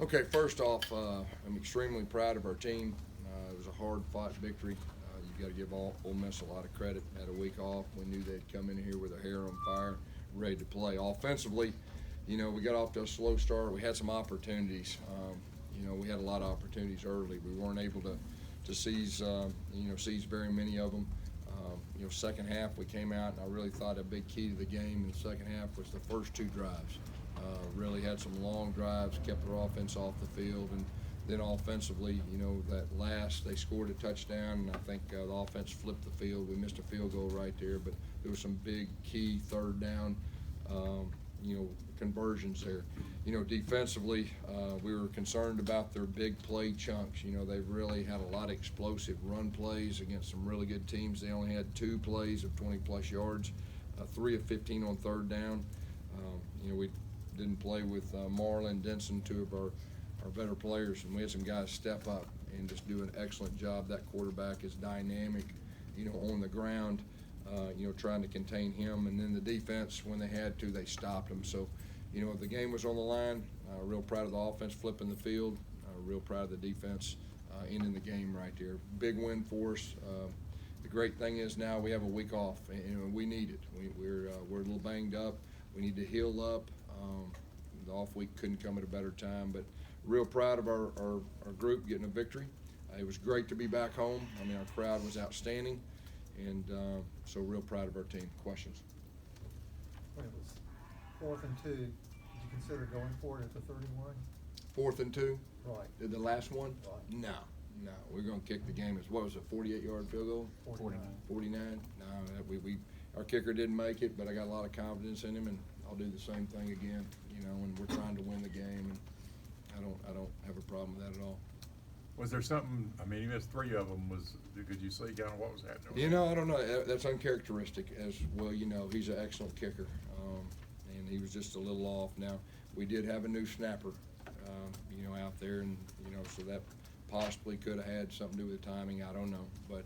Okay, first off, I'm extremely proud of our team. It was a hard-fought victory. You've got to give Ole Miss a lot of credit. Had a week off. We knew they'd come in here with their hair on fire, ready to play. Offensively, we got off to a slow start. We had some opportunities. We had a lot of opportunities early. We weren't able to seize very many of them. Second half we came out, and I really thought a big key to the game in the second half was the first two drives. Really had some long drives, kept their offense off the field, and then offensively, that last they scored a touchdown, and I think the offense flipped the field. We missed a field goal right there, but there was some big key third down, conversions there. Defensively, we were concerned about their big play chunks. They've really had a lot of explosive run plays against some really good teams. They only had 2 plays of 20-plus yards, 3 of 15 on third down. We didn't play with Marlon Denson, 2 of our better players, and we had some guys step up and just do an excellent job. That quarterback is dynamic, on the ground, trying to contain him. And then the defense, when they had to, they stopped them. So, the game was on the line. Real proud of the offense flipping the field. Real proud of the defense ending the game right there. Big win for us. The great thing is now we have a week off, and we need it. We're a little banged up. We need to heal up. The off week couldn't come at a better time, but real proud of our group getting a victory. It was great to be back home. Our crowd was outstanding, and so real proud of our team. Questions? When it was 4th and 2, did you consider going for it at the 31? 4th and 2? Right. Did the last one? Right. No. We're going to kick the game. What was it, 48-yard field goal? 49? No, our kicker didn't make it, but I got a lot of confidence in him, and I'll do the same thing again, and we're trying to win the game, and I don't have a problem with that at all. Was there something, he missed 3 of them, could you see kind of what was happening? I don't know. That's uncharacteristic as well. He's an excellent kicker, and he was just a little off. Now, we did have a new snapper, out there, and, so that possibly could have had something to do with the timing. I don't know. But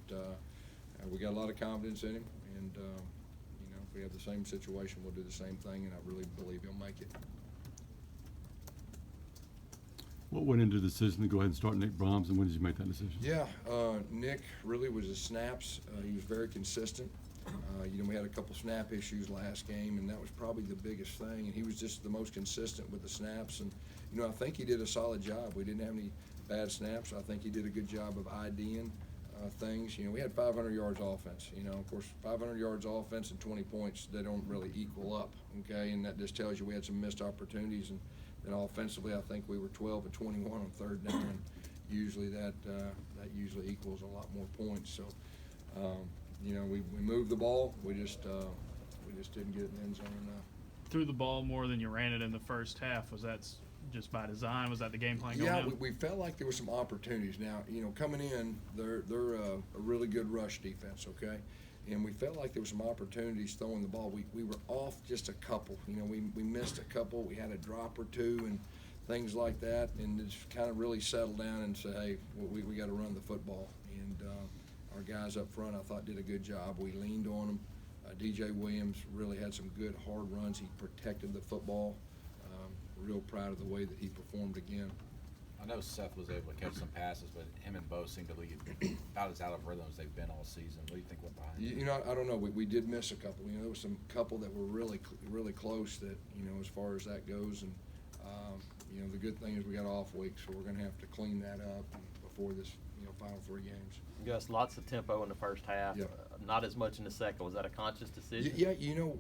we got a lot of confidence in him, and, if we have the same situation, we'll do the same thing, and I really believe he'll make it. What went into the decision to go ahead and start Nick Brahms, and when did you make that decision? Yeah, Nick really was his snaps. He was very consistent. We had a couple snap issues last game, and that was probably the biggest thing. And he was just the most consistent with the snaps. And, I think he did a solid job. We didn't have any bad snaps. I think he did a good job of IDing things. We had 500 yards offense. Of course, 500 yards offense and 20 points, they don't really equal up, okay? And that just tells you we had some missed opportunities. And then offensively, I think we were 12 of 21 on third down. And usually that usually equals a lot more points. So, we moved the ball. We just didn't get it in the end zone enough. Threw the ball more than you ran it in the first half. Was that just by design? Was that the game plan going in? Yeah, we felt like there were some opportunities. Now, coming in, they're a really good rush defense, okay? And we felt like there were some opportunities throwing the ball. We were off just a couple. We missed a couple. We had a drop or two and things like that, and just kind of really settled down and said, hey, we got to run the football. And our guys up front, I thought, did a good job. We leaned on them. DJ Williams really had some good hard runs. He protected the football. Real proud of the way that he performed again. I know Seth was able to catch some passes, but him and Bo seem to be about as out of rhythm as they've been all season. What do you think went behind? I don't know. We did miss a couple. There was some couple that were really close that, as far as that goes. And, the good thing is we got off week, so we're going to have to clean that up before this, final 3 games. Gus, lots of tempo in the first half, Yep. Not as much in the second. Was that a conscious decision? Yeah,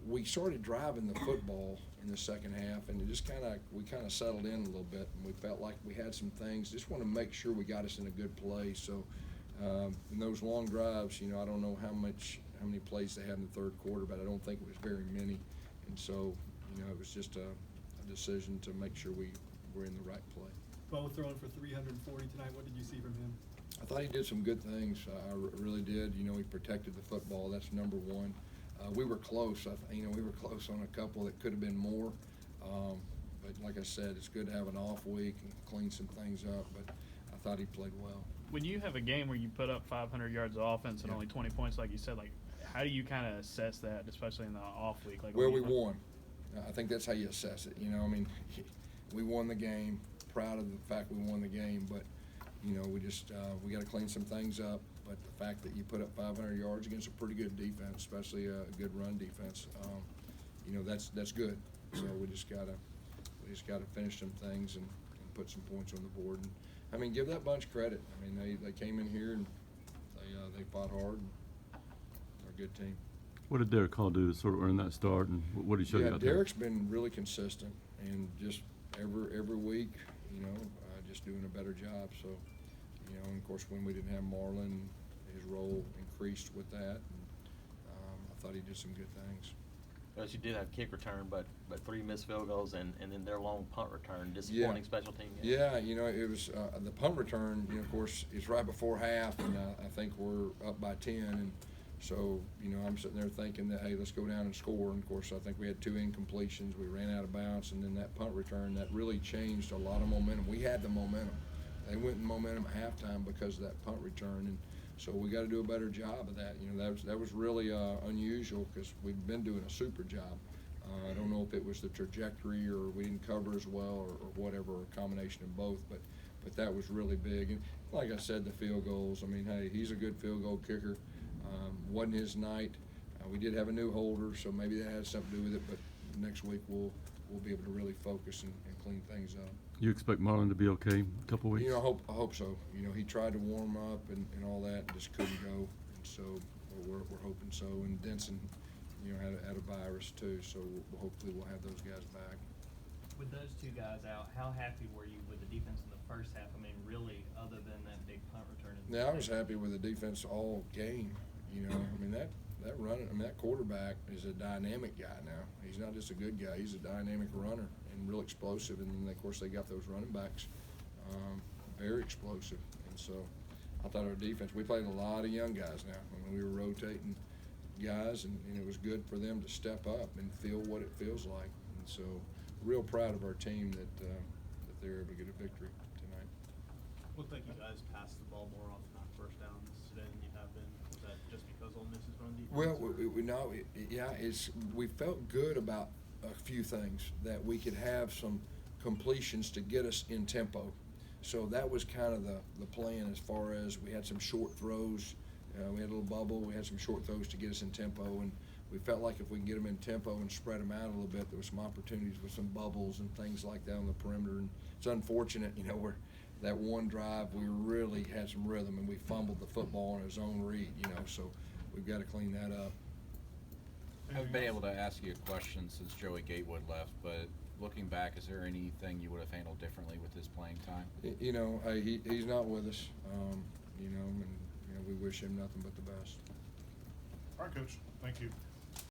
we started driving the football in the second half, and it just we kind of settled in a little bit, and we felt like we had some things. Just want to make sure we got us in a good place. So in those long drives, I don't know how many plays they had in the third quarter, but I don't think it was very many. And so, it was just a decision to make sure we were in the right play. Bo throwing for 340 tonight. What did you see from him? I thought he did some good things. I really did. He protected the football. That's number one. We were close. We were close on a couple that could have been more. But like I said, it's good to have an off week and clean some things up. But I thought he played well. When you have a game where you put up 500 yards of offense and only 20 points, like you said, how do you kind of assess that, especially in the off week? We won. I think that's how you assess it. We won the game. proud of the fact we won the game, but, you know, we just, we gotta clean some things up. But the fact that you put up 500 yards against a pretty good defense, especially a good run defense, you know, that's good. So we just gotta finish some things and put some points on the board. And, I mean, give that bunch credit. I mean, they came in here and they fought hard. And they're a good team. What did Derek Hall do to sort of earn that start, and what did he show you Yeah, out there? Derek's been really consistent and just every week, you know, just doing a better job. So, you know, and of course, when we didn't have Marlon, his role increased with that. And, I thought he did some good things. Because you did have kick return, but 3 missed field goals and then their long punt return, disappointing special team game. Yeah, you know, it was the punt return, you know, of course, it's right before half, and I think we're up by 10. And so, you know, I'm sitting there thinking that, hey, let's go down and score. And, of course, I think we had 2 incompletions. We ran out of bounds, and then that punt return, that really changed a lot of momentum. We had the momentum. They went in momentum at halftime because of that punt return. And so we got to do a better job of that. You know, that was really unusual because we've been doing a super job. I don't know if it was the trajectory or we didn't cover as well or whatever, or a combination of both, but that was really big. And like I said, the field goals, I mean, hey, he's a good field goal kicker. Wasn't his night. We did have a new holder, so maybe that has something to do with it, but next week we'll be able to really focus and clean things up. You expect Marlon to be okay in a couple weeks? You know, I hope so. You know, he tried to warm up and all that, and just couldn't go. And so we're hoping so. And Denson, you know, had a virus too, so hopefully we'll have those guys back. With those 2 guys out, how happy were you with the defense in the first half? I mean, really, other than that big punt return. Yeah, I was happy with the defense all game. You know, I mean that running, I mean that quarterback is a dynamic guy now. He's not just a good guy; he's a dynamic runner and real explosive. And then of course they got those running backs, very explosive. And so I thought our defense. We played a lot of young guys now. I mean, we were rotating guys, and it was good for them to step up and feel what it feels like. And so, real proud of our team that they were able to get a victory tonight. Looked like you guys passed the ball more often on first downs today than you have been. Was that just because Ole Miss is run defense? Well, we felt good about a few things, that we could have some completions to get us in tempo. So that was kind of the plan, as far as we had some short throws. We had a little bubble. We had some short throws to get us in tempo, and we felt like if we can get them in tempo and spread them out a little bit, there was some opportunities with some bubbles and things like that on the perimeter. And it's unfortunate, you know, where that one drive we really had some rhythm and we fumbled the football on a zone read, you know, so we've got to clean that up. I haven't been able to ask you a question since Joey Gatewood left, but looking back, is there anything you would have handled differently with his playing time? You know, he's not with us, you know, and you know, we wish him nothing but the best. All right, Coach. Thank you.